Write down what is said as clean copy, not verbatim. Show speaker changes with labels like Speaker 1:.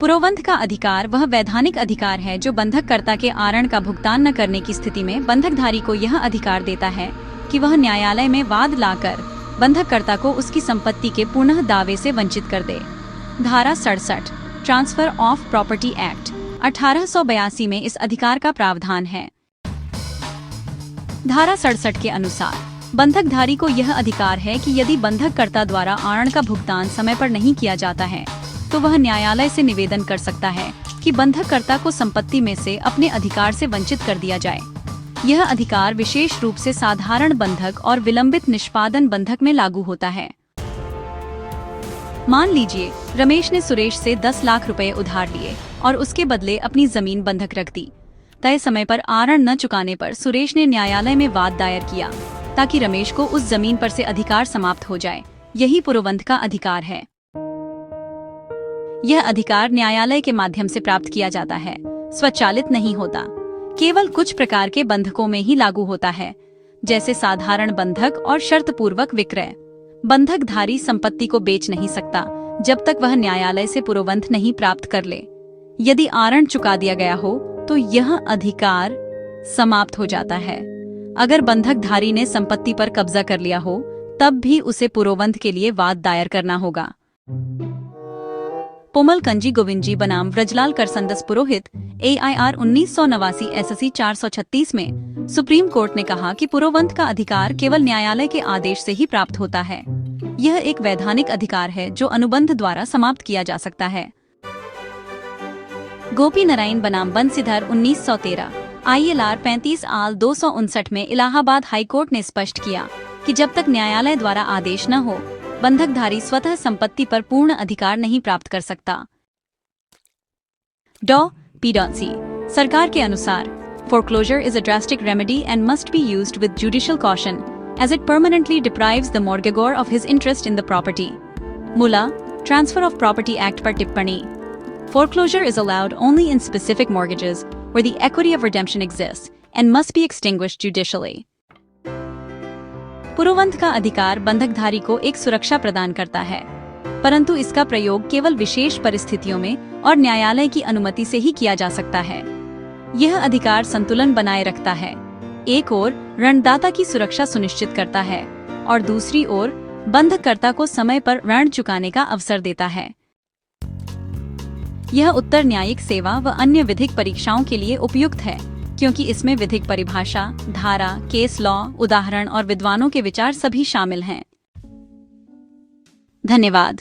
Speaker 1: पुरोबंध का अधिकार वह वैधानिक अधिकार है जो बंधककर्ता के आरण का भुगतान न करने की स्थिति में बंधकधारी को यह अधिकार देता है कि वह न्यायालय में वाद लाकर बंधककर्ता को उसकी संपत्ति के पुनः दावे से वंचित कर दे। धारा 67 ट्रांसफर ऑफ प्रॉपर्टी एक्ट 1882 में इस अधिकार का प्रावधान है। धारा 67 के अनुसार बंधकधारी को यह अधिकार है कि यदि बंधककर्ता द्वारा आरण का भुगतान समय पर नहीं किया जाता है तो वह न्यायालय से निवेदन कर सकता है कि बंधककर्ता को संपत्ति में से अपने अधिकार से वंचित कर दिया जाए। यह अधिकार विशेष रूप से साधारण बंधक और विलंबित निष्पादन बंधक में लागू होता है। मान लीजिए रमेश ने सुरेश से 10 लाख रुपए उधार लिए और उसके बदले अपनी जमीन बंधक रख दी। तय समय पर आरण न चुकाने पर सुरेश ने न्यायालय में वाद दायर किया ताकि रमेश को उस जमीन पर से अधिकार समाप्त हो जाए। यही पुरोबंध का अधिकार है। यह अधिकार न्यायालय के माध्यम से प्राप्त किया जाता है, स्वचालित नहीं होता, केवल कुछ प्रकार के बंधकों में ही लागू होता है, जैसे साधारण बंधक और शर्त पूर्वक विक्रय। बंधकधारी संपत्ति को बेच नहीं सकता जब तक वह न्यायालय से पुरोबंध नहीं प्राप्त कर ले। यदि आरण चुका दिया गया हो तो यह अधिकार समाप्त हो जाता है। अगर बंधकधारी ने संपत्ति पर कब्जा कर लिया हो तब भी उसे पुरोबंध के लिए वाद दायर करना होगा। पोमल कंजी गोविंदजी बनाम ब्रजलाल करसंदस पुरोहित AIR 1989 SSC 436 में सुप्रीम कोर्ट ने कहा कि पुरोबंध का अधिकार केवल न्यायालय के आदेश से ही प्राप्त होता है। यह एक वैधानिक अधिकार है जो अनुबंध द्वारा समाप्त किया जा सकता है। गोपी नारायण बनाम बंसीधर 1913 ILR 35 आल 259 में इलाहाबाद हाईकोर्ट ने स्पष्ट किया कि जब तक न्यायालय द्वारा आदेश न हो बंधकधारी स्वतः संपत्ति पर पूर्ण अधिकार नहीं प्राप्त कर सकता। P.C. सरकार के अनुसार foreclosure is a drastic remedy and must be used with judicial caution as it permanently deprives the mortgagor of his interest in the property. मुला Transfer of Property Act पर टिप्पणी। Foreclosure is allowed only in specific mortgages where the equity of redemption exists and must be extinguished judicially. पुरोबंध का अधिकार बंधकधारी को एक सुरक्षा प्रदान करता है, परंतु इसका प्रयोग केवल विशेष परिस्थितियों में और न्यायालय की अनुमति से ही किया जा सकता है। यह अधिकार संतुलन बनाए रखता है। एक ओर ऋणदाता की सुरक्षा सुनिश्चित करता है और दूसरी ओर बंधककर्ता को समय पर ऋण चुकाने का अवसर देता है। यह उत्तर न्यायिक सेवा व अन्य विधिक परीक्षाओं के लिए उपयुक्त है क्योंकि इसमें विधिक परिभाषा, धारा, केस लॉ, उदाहरण और विद्वानों के विचार सभी शामिल हैं। धन्यवाद।